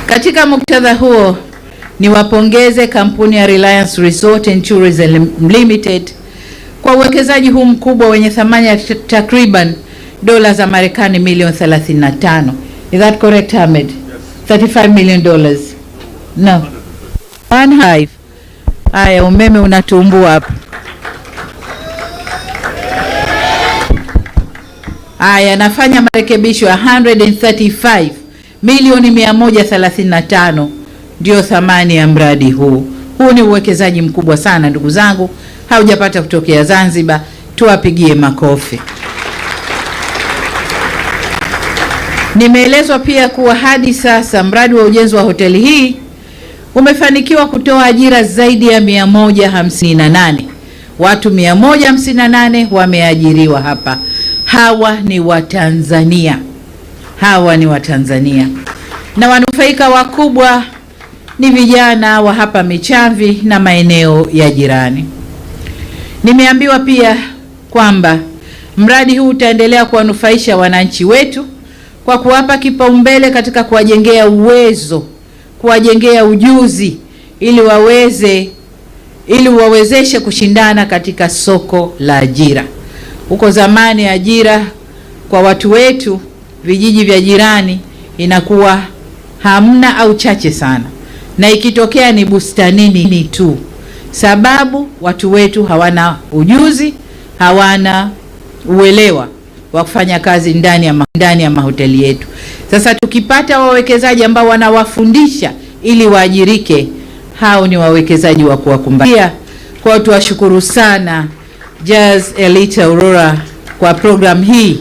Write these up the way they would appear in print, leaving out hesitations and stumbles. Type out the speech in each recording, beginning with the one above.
Katika muktadha huo, niwapongeze kampuni ya Reliance Resort and Tourism Limited kwa uwekezaji huu mkubwa wenye thamani ya takriban dola za Marekani milioni 35. Is that correct, Ahmed? Yes. $35 million. No. One. Haya, umeme unatumbua hapa. Haya, nafanya marekebisho ya 135 milioni 135 ndio thamani ya mradi huu. Huu ni uwekezaji mkubwa sana ndugu zangu, haujapata kutokea Zanzibar, tuwapigie makofi. Nimeelezwa pia kuwa hadi sasa mradi wa ujenzi wa hoteli hii umefanikiwa kutoa ajira zaidi ya 158. Watu 158 wameajiriwa hapa. Hawa ni Watanzania. Hawa ni Watanzania. Na wanufaika wakubwa ni vijana wa hapa Michamvi na maeneo ya jirani. Nimeambiwa pia kwamba mradi huu utaendelea kuwanufaisha wananchi wetu kwa kuwapa kipaumbele katika kuwajengea uwezo, kuwajengea ujuzi ili wawezeshe kushindana katika soko la ajira. Huko zamani ajira kwa watu wetu vijiji vya jirani inakuwa hamna au chache sana, na ikitokea ni bustanini tu, sababu watu wetu hawana ujuzi, hawana uelewa wa kufanya kazi ndani ya mahoteli yetu. Sasa tukipata wawekezaji ambao wanawafundisha ili waajirike, hao ni wawekezaji wa kuwakumbatia. Kwa tuwashukuru sana Jazz Elite Aurora kwa program hii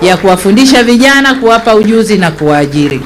ya kuwafundisha vijana, kuwapa ujuzi na kuwaajiri.